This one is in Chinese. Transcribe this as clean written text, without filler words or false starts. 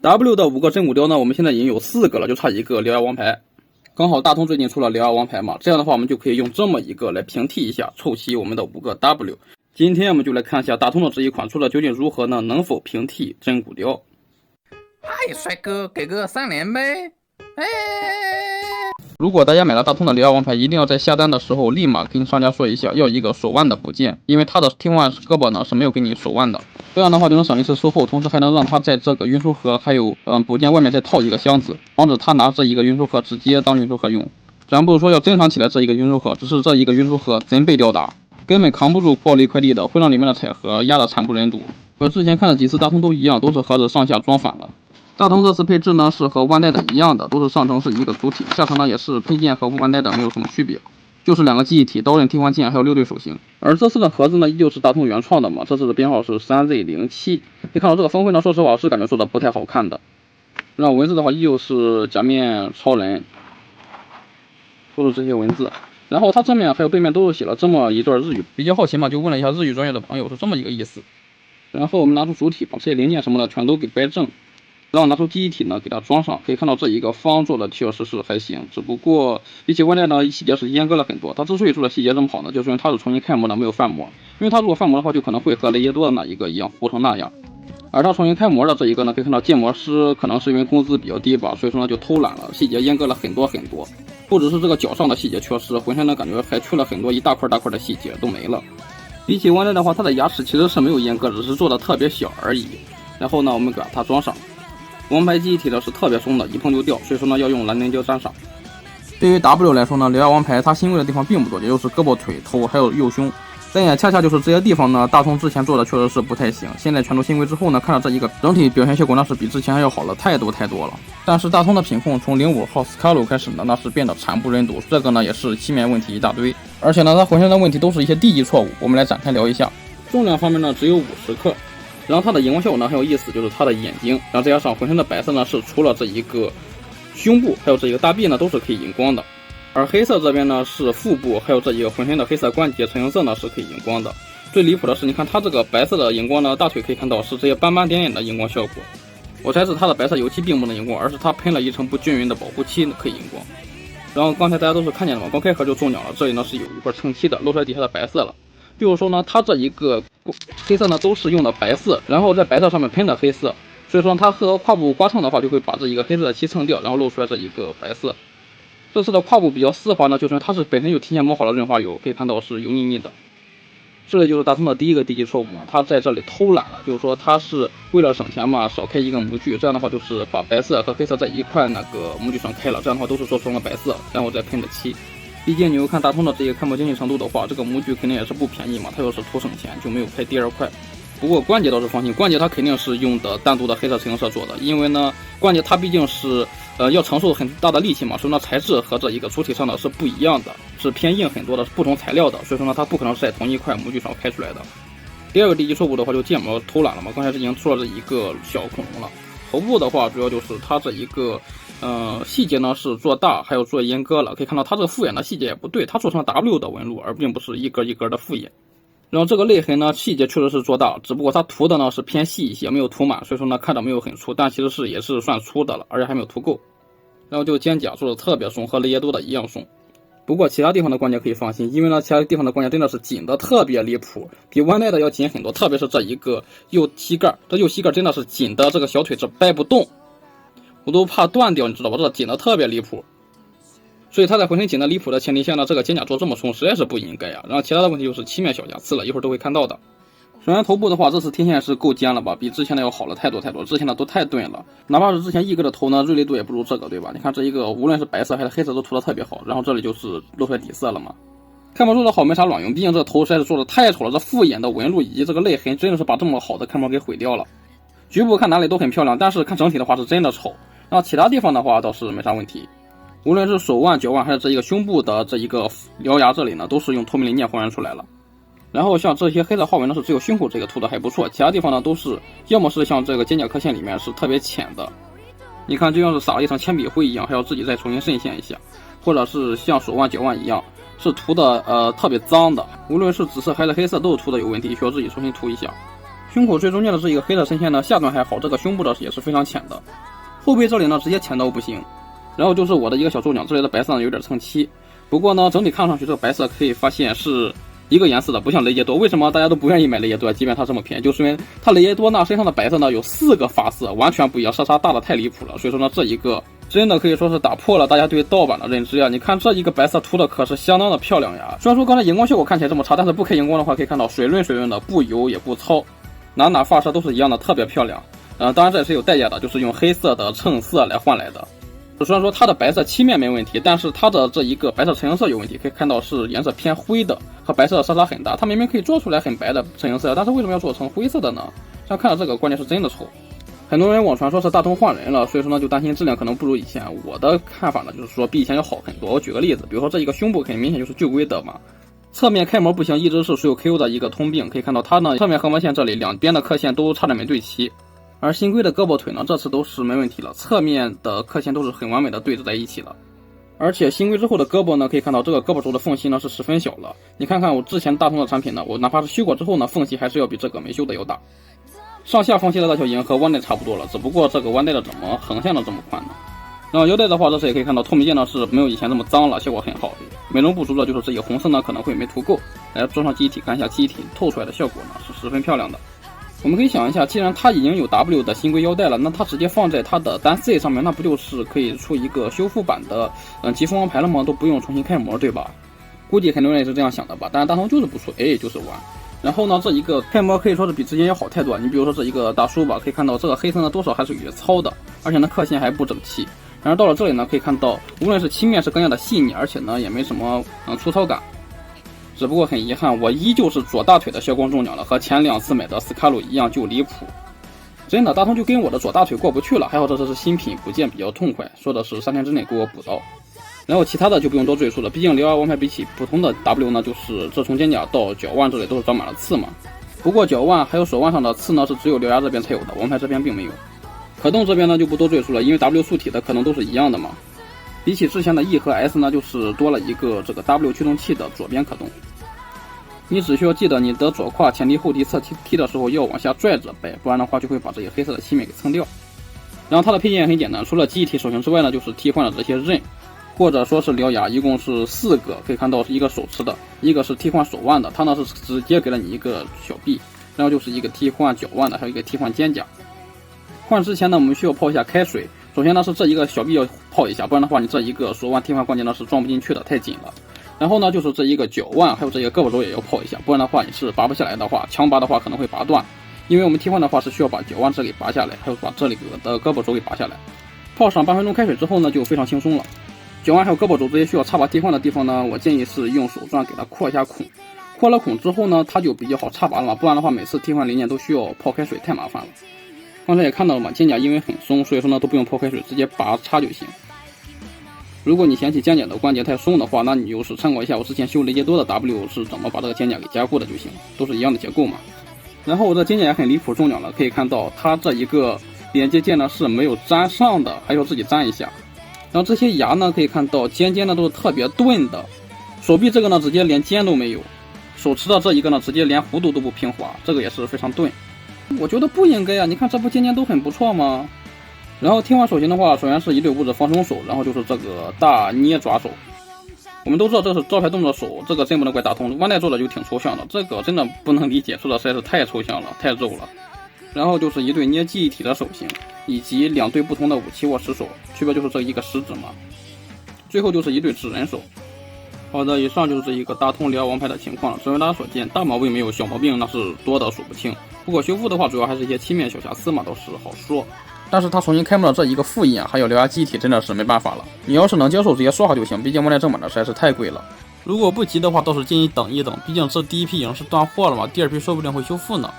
W 的5个真骨雕呢，我们现在已经有4个了，就差一个獠牙王牌。刚好大通最近出了獠牙王牌嘛，这样的话我们就可以用这么一个来平替一下，凑齐我们的5个 W。今天我们就来看一下大通的这一款出的究竟如何呢？能否平替真骨雕？嗨，帅哥，给个3连呗！哎。如果大家买了大通的獠牙王牌，一定要在下单的时候立马跟商家说一下，要一个手腕的补件，因为它的T1胳膊呢是没有给你手腕的，这样的话就能省一次售后，同时还能让它在这个运输盒还有补件外面再套一个箱子，防止他拿这一个运输盒直接当运输盒用。咱不是说要珍藏起来这一个运输盒，只是这一个运输盒真被吊打，根本扛不住暴力快递的，会让里面的彩盒压得惨不忍睹。和之前看的几次大通都一样，都是盒子上下装反了。大通这次配置呢是和万代的一样的，都是上层是一个主体，下层呢也是配件和万代的没有什么区别，就是2个记忆体、刀刃替换件还有6对手型。而这次的盒子呢依旧是大通原创的嘛，这次的编号是 3Z07。可以看到这个峰会呢，说实话是感觉做的不太好看的。然后文字的话依旧是假面超人，都是这些文字。然后它正面还有背面都是写了这么一段日语，比较好奇嘛，就问了一下日语专业的朋友，是这么一个意思。然后我们拿出主体，把这些零件什么的全都给掰正。然后拿出记忆体呢，给它装上，可以看到这一个方做的确实是还行，只不过比起万代呢，细节是阉割了很多。它之所以做的细节这么好呢，就是因为它是重新开模的，没有翻模。因为它如果翻模的话，就可能会和雷耶多的那一个一样糊成那样。而它重新开模的这一个呢，可以看到建模师可能是因为工资比较低吧，所以说呢就偷懒了，细节阉割了很多很多。不只是这个脚上的细节缺失，浑身呢感觉还缺了很多一大块大块的细节都没了。比起万代的话，它的牙齿其实是没有阉割，只是做的特别小而已。然后呢，我们给它装上。王牌记忆体呢是特别松的，一碰就掉，所以说呢要用蓝凝胶粘上。对于 W 来说呢，獠牙王牌它欣慰的地方并不多，也就是胳膊、腿、头还有右胸。但也恰恰就是这些地方呢，大通之前做的确实是不太行。现在全都欣慰之后呢，看到这一个整体表现效果那是比之前还要好了太多了。但是大通的品控从05号斯卡鲁开始呢，那是变得惨不忍睹，这个呢也是漆面问题一大堆，而且呢它浑身的问题都是一些低级错误。我们来展开聊一下。重量方面呢只有50克。然后它的荧光效果呢很有意思，就是它的眼睛，然后再加上浑身的白色呢是除了这一个胸部还有这一个大臂呢都是可以荧光的，而黑色这边呢是腹部还有这一个浑身的黑色关节橙红色呢是可以荧光的。最离谱的是，你看它这个白色的荧光呢，大腿可以看到是这些斑斑点点的荧光效果。我猜是它的白色油漆并不能荧光，而是它喷了一层不均匀的保护漆可以荧光。然后刚才大家都是看见了嘛，刚开盒就中奖了，这里呢是有一块蹭漆的，露出来底下的白色了。就是说呢，它这一个黑色呢都是用的白色，然后在白色上面喷的黑色，所以说它和胯部刮蹭的话，就会把这一个黑色的漆蹭掉，然后露出来这一个白色。这次的胯部比较丝滑呢，就是它是本身就提前抹好了润滑油，可以看到是油腻腻的。这里就是大通的第一个低级错误嘛，它在这里偷懒了，就是说它是为了省钱嘛，少开一个模具，这样的话就是把白色和黑色在一块那个模具上开了，这样的话都是做成了白色，然后再喷的漆。毕竟你又看大通的这个开模精细程度的话，这个模具肯定也是不便宜嘛，它要是图省钱就没有开第2块。不过关节倒是放心，关节它肯定是用的单独的黑色橙色做的，因为呢关节它毕竟是要承受很大的力气嘛，所以呢材质和这一个主体上的是不一样的，是偏硬很多的，是不同材料的，所以说呢它不可能是在同一块模具上开出来的。第2个低级错误的话就建模偷懒了嘛，刚才已经出了这一个小恐龙了。头部的话主要就是它这一个细节呢是做大还有做阉割了，可以看到它这个复眼的细节也不对，它做成了 W 的纹路，而并不是一格一格的复眼。然后这个泪痕呢细节确实是做大，只不过它涂的呢是偏细一些，没有涂满，所以说呢看着没有很粗，但其实是也是算粗的了，而且还没有涂够。然后就肩胛做的特别松，和雷耶多的一样松。不过其他地方的关节可以放心，因为呢其他地方的关节真的是紧的特别离谱，比万代的要紧很多，特别是这一个右膝盖，这右膝盖真的是紧的，这个小腿是掰不动，我都怕断掉，你知道吧？这紧的特别离谱。所以它在浑身紧的离谱的前提下呢，这个肩胛做这么松实在是不应该啊。然后其他的问题就是漆面小瑕疵了，一会儿都会看到的。首先头部的话，这次天线是够尖了吧，比之前的要好了太多，之前的都太钝了，哪怕是之前一哥的头呢，锐利度也不如这个，对吧？你看这一个无论是白色还是黑色都涂的特别好，然后这里就是露出来底色了嘛。开模做的好没啥卵用，毕竟这个头实在是做的太丑了，这复眼的纹路以及这个泪痕真的是把这么好的开模给毁掉了。局部看哪里都很漂亮，但是看整体的话是真的丑。然后其他地方的话倒是没啥问题，无论是手腕、脚腕还是这一个胸部的这一个獠牙这里呢，都是用透明零件还原出来了。然后像这些黑色花纹呢，是只有胸口这个涂的还不错，其他地方呢都是要么是像这个肩胛颌线里面是特别浅的，你看就像是撒了一层铅笔灰一样，还要自己再重新渗线一下，或者是像手腕、脚腕一样是涂的特别脏的，无论是紫色还是黑色都是涂的有问题，需要自己重新涂一下。胸口最中间的这一个黑色深线呢，下端还好，这个胸部的也是非常浅的，后背这里呢直接浅到不行。然后就是我的一个小手脚，这里的白色呢有点蹭漆，不过呢整体看上去这个白色可以发现是一个颜色的，不像雷耶多。为什么大家都不愿意买雷耶多？即便它这么便宜，就是因为它雷耶多呢身上的白色呢有4个发色，完全不一样，色差大的太离谱了。所以说呢，这一个真的可以说是打破了大家对盗版的认知呀！你看这一个白色涂的可是相当的漂亮呀。虽然说刚才荧光效果看起来这么差，但是不开荧光的话，可以看到水润水润的，不油也不糙，哪发色都是一样的，特别漂亮。当然这也是有代价的，就是用黑色的衬色来换来的。虽然说它的白色漆面没问题，但是它的这一个白色成色有问题，可以看到是颜色偏灰的，和白色的色差很大。它明明可以做出来很白的成色，但是为什么要做成灰色的呢？像看到这个，关键是真的丑。很多人网传说是大通换人了，所以说呢就担心质量可能不如以前。我的看法呢就是说比以前要好很多。我举个例子，比如说这一个胸部很明显就是旧规的嘛，侧面开模不行，一直是所有 KO 的一个通病。可以看到它呢侧面横纹线这里两边的刻线都差点没对齐。而新规的胳膊腿呢，这次都是没问题了，侧面的刻线都是很完美的对置在一起了。而且新规之后的胳膊呢，可以看到这个胳膊轴的缝隙呢是十分小了。你看看我之前大通的产品呢，我哪怕是修过之后呢，缝隙还是要比这个没修的要大。上下缝隙的大小已经和弯带差不多了，只不过这个弯带的怎么横线的这么宽呢？然后腰带的话，这次也可以看到透明件呢是没有以前这么脏了，效果很好。美中不足的就是这个红色呢可能会没涂够。来装上记忆体看一下记忆体透出来的效果呢是十分漂亮的。我们可以想一下，既然它已经有 W 的新规腰带了，那它直接放在它的单 C 上面，那不就是可以出一个修复版的极风王牌了吗？都不用重新开模，对吧？估计很多人也是这样想的吧。但是大通就是不出，就是玩。然后呢，这一个开模可以说是比之前要好太多。你比如说这一个大叔吧，可以看到这个黑色呢多少还是有些糙的，而且呢刻线还不整齐。然后到了这里呢，可以看到无论是漆面是更加的细腻，而且呢也没什么粗糙感。只不过很遗憾，我依旧是左大腿的消光中奖了，和前2次买的斯卡鲁一样就离谱。真的，大通就跟我的左大腿过不去了。还好这次是新品，补件比较痛快，说的是3天之内给我补到。然后其他的就不用多赘述了，毕竟02王牌比起普通的 W 呢，就是这从肩胛到脚腕这里都是长满了刺嘛。不过脚腕还有手腕上的刺呢，是只有獠牙这边才有的，王牌这边并没有。可动这边呢就不多赘述了，因为 W 素体的可能都是一样的嘛。比起之前的 E 和 S 呢，就是多了一个这个 W 驱动器的左边可动。你只需要记得你的左胯前踢后踢侧踢的时候要往下拽着摆，不然的话就会把这些黑色的漆面给蹭掉。然后它的配件也很简单，除了记忆体手型之外呢，就是替换了这些刃，或者说是獠牙，一共是4个，可以看到是一个手持的，一个是替换手腕的，它呢是直接给了你一个小臂，然后就是一个替换脚腕的，还有一个替换肩胛。换之前呢，我们需要泡一下开水。首先呢是这一个小臂要泡一下，不然的话你这一个手腕替换关节呢是装不进去的，太紧了。然后呢就是这一个脚腕还有这一个胳膊肘也要泡一下，不然的话你是拔不下来的话，强拔的话可能会拔断。因为我们替换的话是需要把脚腕这给拔下来，还有把这里的胳膊肘给拔下来。泡上8分钟开水之后呢，就非常轻松了。脚腕还有胳膊肘这些需要插拔替换的地方呢，我建议是用手钻给它扩一下孔。扩了孔之后呢，它就比较好插拔了嘛，不然的话每次替换零件都需要泡开水，太麻烦了。刚才也看到了嘛，肩胛因为很松，所以说呢都不用泡开水，直接拔插就行。如果你嫌弃肩胛的关节太松的话，那你就是参考一下我之前修雷杰多的 W 是怎么把这个肩胛给加固的就行，都是一样的结构嘛。然后我的肩胛也很离谱中奖了，可以看到它这一个连接件呢是没有粘上的，还要自己粘一下。然后这些牙呢可以看到尖尖的都是特别钝的，手臂这个呢直接连尖都没有，手持的这一个呢直接连弧度都不平滑，这个也是非常钝。我觉得不应该啊，你看这不尖尖都很不错吗？然后替换手型的话，首先是一对五指防松手，然后就是这个大捏爪手。我们都知道这是招牌动作手，这个真不能怪大通，弯带做的就挺抽象的，这个真的不能理解，做的实在是太抽象了，太肉了。然后就是一对捏记忆体的手型，以及2对不同的武器握持手，区别就是这一个食指嘛。最后就是一对指人手。好的，以上就是这一个大通02王牌的情况了。正如大家所见，大毛病没有，小毛病那是多的数不清。不过修复的话，主要还是一些漆面小瑕疵嘛，倒是好说。但是它重新开模的这一个复印还有獠牙记忆体真的是没办法了。你要是能接受，直接说好就行，毕竟万代正版的实在是太贵了。如果不急的话，倒是建议等一等，毕竟这第一批已经是断货了嘛，第2批说不定会修复呢。